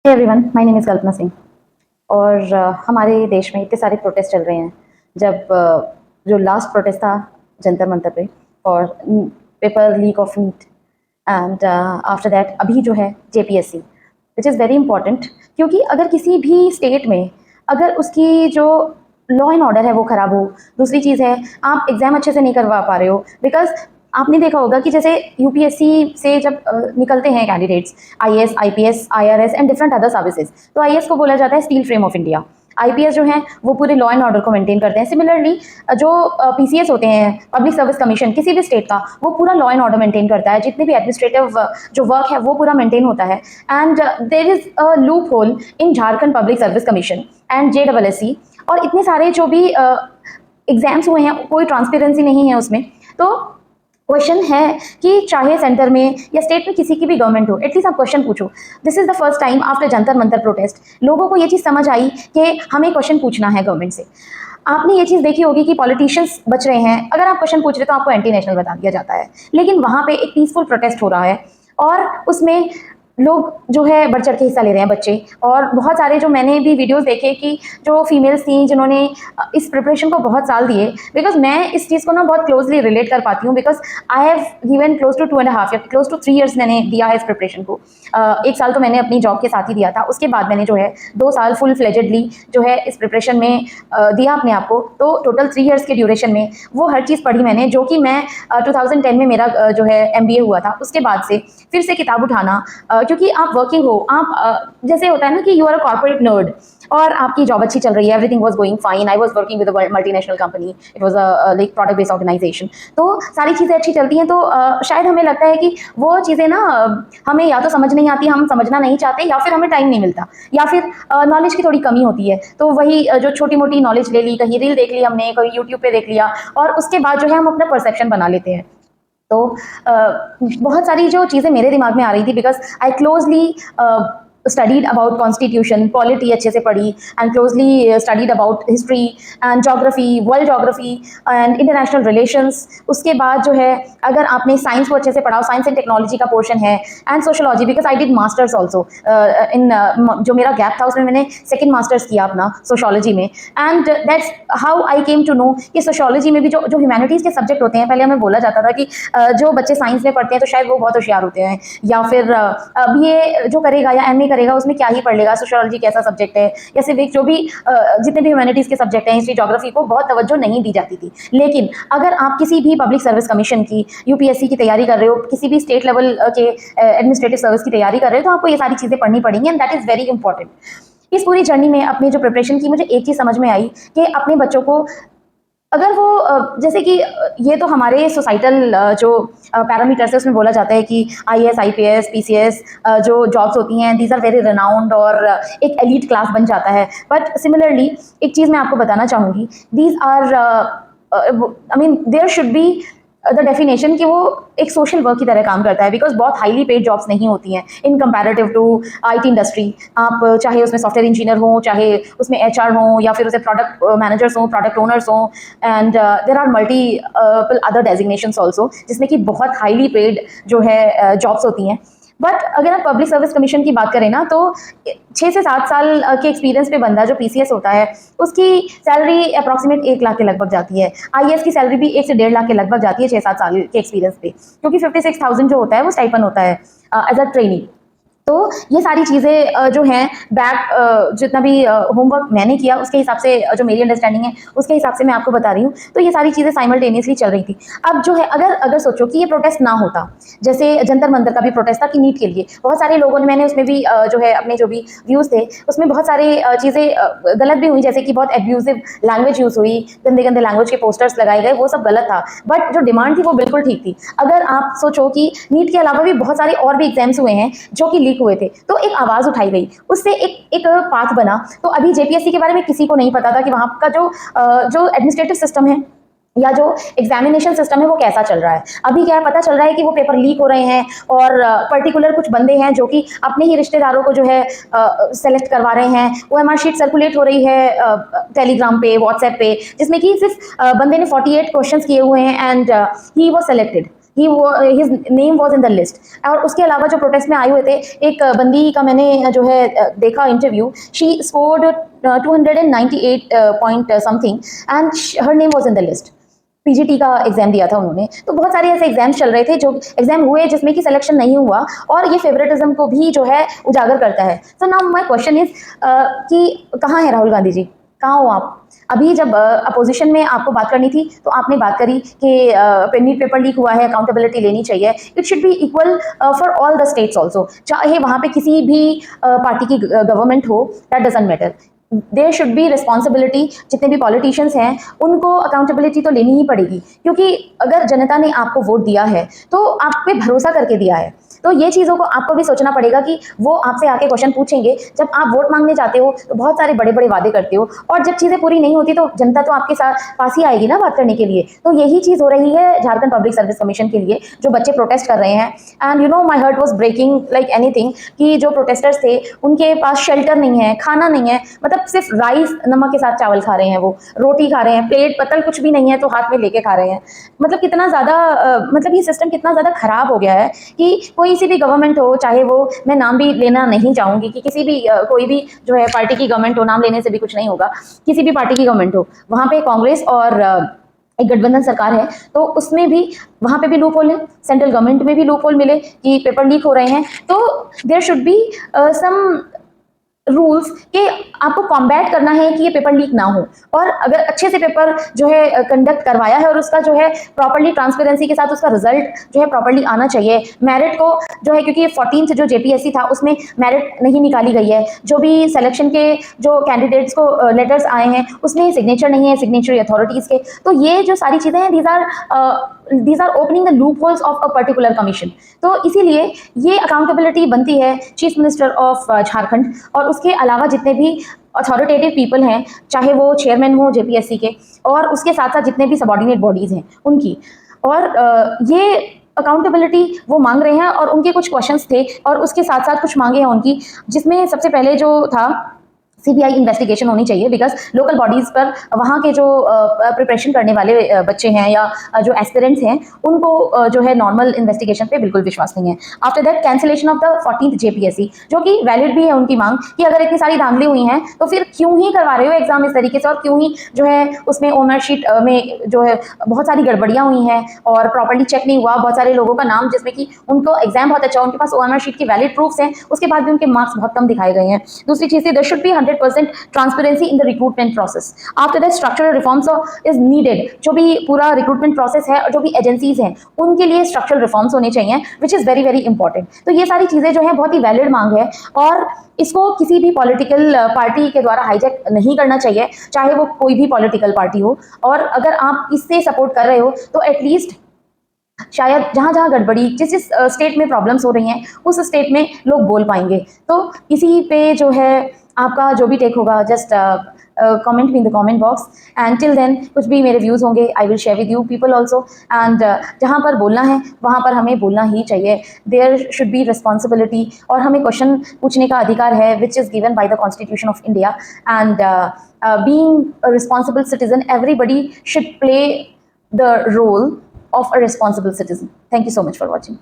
Hey everyone, my name is Kalpana Singh. और हमारे देश में इतने सारे प्रोटेस्ट चल रहे हैं। जब जो लास्ट प्रोटेस्ट था जंतर मंतर पे for paper leak of NEET, and after that अभी जो है JPSC, which is very important. क्योंकि अगर किसी भी स्टेट में अगर उसकी जो लॉ एंड ऑर्डर है वो ख़राब हो, दूसरी चीज़ है आप एग्ज़ाम अच्छे से नहीं करवा पा रहे हो, बिकॉज आपने देखा होगा कि जैसे यूपीएससी से जब निकलते हैं candidates, IAS, IPS, IRS and different other services, तो आईएएस को बोला जाता है steel frame of India. IPS जो है वो पूरे लॉ एंड ऑर्डर को मेंटेन करते हैं। सिमिलरली जो पीसीएस होते हैं, पब्लिक सर्विस कमीशन, किसी भी स्टेट का, वो पूरा लॉ एंड ऑर्डर मेंटेन करता है। जितने भी एडमिनिस्ट्रेटिव जो वर्क है वो पूरा मेंटेन होता है। And there is a loophole in Jharkhand public service commission and JWSC, और इतने सारे जो भी एग्जाम्स हुए हैं कोई ट्रांसपेरेंसी नहीं है उसमें। तो क्वेश्चन है कि चाहे सेंटर में या स्टेट में किसी की भी गवर्नमेंट हो, एटलीस्ट आप क्वेश्चन पूछो। This is the first time after Jantar Mantar protest लोगों को ये चीज़ समझ आई कि हमें क्वेश्चन पूछना है गवर्नमेंट से। आपने ये चीज़ देखी होगी कि पॉलिटिशियंस बच रहे हैं, अगर आप क्वेश्चन पूछ रहे तो आपको एंटी नेशनल बता दिया जाता है। लेकिन वहाँ पे एक पीसफुल प्रोटेस्ट हो रहा है और उसमें लोग जो है बढ़ चढ़ के हिस्सा ले रहे हैं, बच्चे। और बहुत सारे जो मैंने भी वीडियोस देखे कि जो फीमेल्स थी जिन्होंने इस प्रिपरेशन को बहुत साल दिए, बिकॉज मैं इस चीज़ को ना बहुत क्लोजली रिलेट कर पाती हूँ, because I have given close to 2.5 year, close to 3 years मैंने दिया है इस प्रिपरेशन को। 1 साल तो मैंने अपनी जॉब के साथ ही दिया था, उसके बाद मैंने जो है 2 साल फुल फ्लेजेडली जो है इस प्रिपरेशन में दिया अपने आप को। तो टोटल 3 ईयर्स के ड्यूरेशन में वो हर चीज़ पढ़ी मैंने, जो कि मैं 2010 में मेरा जो है MBA हुआ था। उसके बाद से फिर से किताब उठाना, क्योंकि आप वर्किंग हो, आप जैसे होता है ना कि you are a corporate nerd और आपकी जॉब अच्छी चल रही है, everything was going fine, I was working with a multinational company, it was a like product based organization. तो सारी चीज़ें अच्छी चलती हैं। तो शायद हमें लगता है कि वो चीज़ें ना हमें या तो समझ नहीं आती, हम समझना नहीं चाहते, या फिर हमें टाइम नहीं मिलता, या फिर नॉलेज की थोड़ी कमी होती है। तो वही जो छोटी मोटी नॉलेज ले ली, कहीं रील देख ली हमने, कहीं यूट्यूब पे देख लिया, और उसके बाद जो है हम अपना परसेप्शन बना लेते हैं। तो बहुत सारी जो चीज़ें मेरे दिमाग में आ रही थी, because I closely studied about constitution, polity अच्छे से पढ़ी, and closely studied about history and geography, world geography and international relations. उसके बाद जो है अगर आपने साइंस को अच्छे से पढ़ा, साइंस एंड टेक्नोलॉजी का पोर्शन है, and sociology, because I did masters also in जो मेरा गैप था उसमें मैंने सेकेंड मास्टर्स किया अपना सोशोलॉजी में। And that's how I came to know कि सोशोलॉजी में भी जो जो ह्यूमैनिटीज़ के सब्जेक्ट होते हैं, पहले हमें बोला जाता था कि जो बच्चे साइंस में पढ़ते हैं तो शायद वो बहुत होशियार होते हैं, या फिर BA जो करेगा या MA करेगा उसमें क्या ही पढ़ लेगा, सोशोलॉजी कैसा सब्जेक्ट है, या सिविक, जो भी जितने भी ह्यूमैनिटीज़ के सब्जेक्ट हैं, हिस्ट्री, ज्योग्राफी को बहुत तवज्जो नहीं दी जाती थी। लेकिन अगर आप किसी भी पब्लिक सर्विस कमीशन की, UPSC की तैयारी कर रहे हो, किसी भी स्टेट लेवल के एडमिनिस्ट्रेटिव सर्विस की तैयारी कर रहे हो, तो आपको ये सारी चीज़ें पढ़नी पड़ेंगी, and that is very important. इस पूरी जर्नी में अपनी जो प्रिपरेशन की, मुझे एक चीज़ समझ में आई कि अपने बच्चों को अगर वो जैसे कि ये तो हमारे सोसाइटल जो पैरामीटर्स है उसमें बोला जाता है कि IAS, IPS, PCS जो जॉब्स होती हैं, दीज आर वेरी रिनाउंड, और एक एलीट क्लास बन जाता है। बट सिमिलरली एक चीज़ मैं आपको बताना चाहूँगी, these are I mean there should be the definition कि वो एक सोशल वर्क की तरह काम करता है, बिकॉज बहुत हाईली पेड जॉब्स नहीं होती हैं इन कंपैरेटिव टू IT इंडस्ट्री। आप चाहे उसमें सॉफ्टवेयर इंजीनियर हो, चाहे उसमें HR हो, या फिर उसे प्रोडक्ट मैनेजर्स हों, प्रोडक्ट ओनर्स हों, and there are multi other designations also, जिसमें कि बहुत हाईली पेड जो है जॉब्स होती हैं। बट अगर आप पब्लिक सर्विस कमीशन की बात करें ना, तो 6 से 7 साल के एक्सपीरियंस पे बंदा जो PCS होता है उसकी सैलरी अप्रॉक्सीमेट 1 लाख के लगभग जाती है। IAS की सैलरी भी 1 से 1.5 लाख के लगभग जाती है 6-7 साल के एक्सपीरियंस पे, क्योंकि 56,000 जो होता है वो स्टाइपेंड होता है एज अ ट्रेनी। तो ये सारी चीज़ें जो हैं बैक जितना भी होमवर्क मैंने किया उसके हिसाब से, जो मेरी अंडरस्टैंडिंग है उसके हिसाब से मैं आपको बता रही हूँ। तो ये सारी चीज़ें साइमल्टेनियसली चल रही थी। अब जो है अगर अगर सोचो कि ये प्रोटेस्ट ना होता, जैसे जंतर मंतर का भी प्रोटेस्ट था कि नीट के लिए, बहुत सारे लोगों ने, मैंने उसमें भी जो है अपने जो भी व्यूज़ थे उसमें बहुत सारी चीज़ें गलत भी हुई, जैसे कि बहुत एब्यूजिव लैंग्वेज यूज़ हुई, गंदे गंदे लैंग्वेज के पोस्टर्स लगाए गए, वो सब गलत था। बट जो डिमांड थी वो बिल्कुल ठीक थी। अगर आप सोचो कि नीट के अलावा भी बहुत सारे और भी एग्जाम्स हुए हैं जो कि लीक हुए थे, तो एक आवाज़ उठाई गई, उससे एक पाथ बना। तो अभी JPSC के बारे में किसी को नहीं पता था कि वहाँ का जो एडमिनिस्ट्रेटिव सिस्टम है या जो एग्जामिनेशन सिस्टम है वो कैसा चल रहा है। अभी क्या पता चल रहा है कि वो पेपर लीक हो रहे हैं, और पर्टिकुलर कुछ बंदे हैं जो कि अपने ही रिश्तेदारों को जो है सेलेक्ट करवा रहे हैं। OMR शीट सर्कुलेट हो रही है टेलीग्राम पे, व्हाट्सएप पे, जिसमें कि सिर्फ बंदे ने 48 क्वेश्चंस किए हुए हैं, and he was selected. His name was in the list. और उसके अलावा जो प्रोटेस्ट में आए हुए थे, एक बंदी का मैंने जो है देखा interview, she scored 298 point something and her name was in the list. PGT का एग्जाम दिया था उन्होंने। तो बहुत सारे ऐसे एग्जाम्स चल रहे थे, जो एग्जाम हुए जिसमें कि सिलेक्शन नहीं हुआ, और ये फेवरेटिज्म को भी जो है उजागर करता है। So now my question is कि कहाँ है राहुल गांधी जी, कहाँ हो आप? अभी जब अपोजिशन में आपको बात करनी थी तो आपने बात करी कि नीट पेपर लीक हुआ है, अकाउंटेबिलिटी लेनी चाहिए, it should be equal for all the states also, चाहे वहाँ पे किसी भी पार्टी की गवर्नमेंट हो, that doesn't matter. There should be responsibility. जितने भी पॉलिटिशियंस हैं उनको अकाउंटेबिलिटी तो लेनी ही पड़ेगी, क्योंकि अगर जनता ने आपको वोट दिया है तो आप पे भरोसा करके दिया है। तो ये चीज़ों को आपको भी सोचना पड़ेगा कि वो आपसे आके क्वेश्चन पूछेंगे। जब आप वोट मांगने जाते हो तो बहुत सारे बड़े बड़े वादे करते हो, और जब चीज़ें पूरी नहीं होती तो जनता तो आपके साथ पास ही आएगी ना बात करने के लिए। तो यही चीज़ हो रही है झारखंड पब्लिक सर्विस कमीशन के लिए, जो बच्चे प्रोटेस्ट कर रहे हैं। And you know my heart was breaking like anything, कि जो प्रोटेस्टर्स थे उनके पास शेल्टर नहीं है, खाना नहीं है, मतलब सिर्फ राइस नमक के साथ चावल खा रहे हैं, वो रोटी खा रहे हैं, प्लेट पतल कुछ भी नहीं है तो हाथ में लेके खा रहे हैं। मतलब कितना ज़्यादा मतलब ये सिस्टम कितना ज़्यादा खराब हो गया है कि कोई सी भी गवर्नमेंट हो, चाहे वो, मैं नाम भी लेना नहीं चाहूँगी कि किसी भी कोई भी जो है पार्टी की गवर्नमेंट हो, नाम लेने से भी कुछ नहीं होगा, किसी भी पार्टी की गवर्नमेंट हो, वहाँ पे कांग्रेस और एक गठबंधन सरकार है, तो उसमें भी वहाँ पे भी लूप होल है, सेंट्रल गवर्नमेंट में भी लूप होल मिले कि पेपर लीक हो रहे हैं। तो there should be some rules कि आपको कॉम्बैट करना है कि ये पेपर लीक ना हो, और अगर अच्छे से पेपर जो है कंडक्ट करवाया है और उसका जो है प्रॉपर्ली ट्रांसपेरेंसी के साथ उसका रिजल्ट जो है प्रॉपर्ली आना चाहिए। मेरिट को जो है, क्योंकि 14th जो जेपीएससी था उसमें मेरिट नहीं निकाली गई है, जो भी सिलेक्शन के जो कैंडिडेट्स को लेटर्स आए हैं उसमें सिग्नेचर नहीं है सिग्नेचरी अथॉरिटीज़ के। तो ये जो सारी चीज़ें हैं, these are opening the loopholes of a particular commission। तो इसीलिए ये अकाउंटेबिलिटी बनती है चीफ मिनिस्टर ऑफ झारखंड, और उसके अलावा जितने भी अथॉरिटेटिव पीपल हैं, चाहे वो चेयरमैन हो जेपीएससी के, और उसके साथ साथ जितने भी सबॉर्डिनेट बॉडीज़ हैं उनकी। और ये अकाउंटेबिलिटी वो मांग रहे हैं, और उनके कुछ क्वेश्चंस थे और उसके साथ साथ कुछ मांगे हैं उनकी, जिसमें सबसे पहले जो था सीबीआई इन्वेस्टिगेशन होनी चाहिए, बिकॉज लोकल बॉडीज़ पर वहाँ के जो प्रिपरेशन करने वाले बच्चे हैं या जो एस्पिरेंट्स हैं उनको जो है नॉर्मल इन्वेस्टिगेशन पे बिल्कुल विश्वास नहीं है। After that cancellation of the 14th JPSC, जो कि वैलिड भी है उनकी मांग कि अगर इतनी सारी धांधली हुई हैं तो फिर क्यों ही करवा रहे हो एग्जाम इस तरीके से, और क्यों ही जो है उसमें ओनर शीट में जो है बहुत सारी गड़बड़ियाँ हुई हैं और प्रॉपर्ली चेक नहीं हुआ। बहुत सारे लोगों का नाम, जिसमें कि उनको एग्जाम बहुत अच्छा, उनके पास ओनर शीट की वैलिड प्रूफ्स हैं, उसके बाद भी उनके मार्क्स बहुत कम दिखाए गए हैं। दूसरी चीज़, there should be 100% transparency in the recruitment process. After that structural reforms is needed. जो भी पूरा रिक्रूटमेंट प्रोसेस है और जो भी एजेंसीज हैं उनके लिए स्ट्रक्चरल रिफॉर्म्स होने चाहिए, विच इज़ वेरी वेरी इंपॉर्टेंट। तो ये सारी चीज़ें जो है बहुत ही वैलिड मांग है, और इसको किसी भी पॉलिटिकल पार्टी के द्वारा हाईजैक नहीं करना चाहिए, चाहे वो कोई भी पॉलिटिकल पार्टी हो। और अगर आप इससे सपोर्ट कर रहे हो तो एटलीस्ट शायद जहाँ जहाँ गड़बड़ी, जिस जिस स्टेट में प्रॉब्लम्स हो रही हैं उस स्टेट में लोग बोल पाएंगे। तो इसी पे जो है आपका जो भी टेक होगा, just comment me in the comment box, and till then कुछ भी मेरे व्यूज़ होंगे I will share with you people also. And जहाँ पर बोलना है वहाँ पर हमें बोलना ही चाहिए। देयर शुड बी रिस्पॉन्सिबिलिटी, और हमें क्वेश्चन पूछने का अधिकार है which is given by the constitution of India. And being a responsible citizen, everybody should play the role of a responsible citizen. Thank you so much for watching.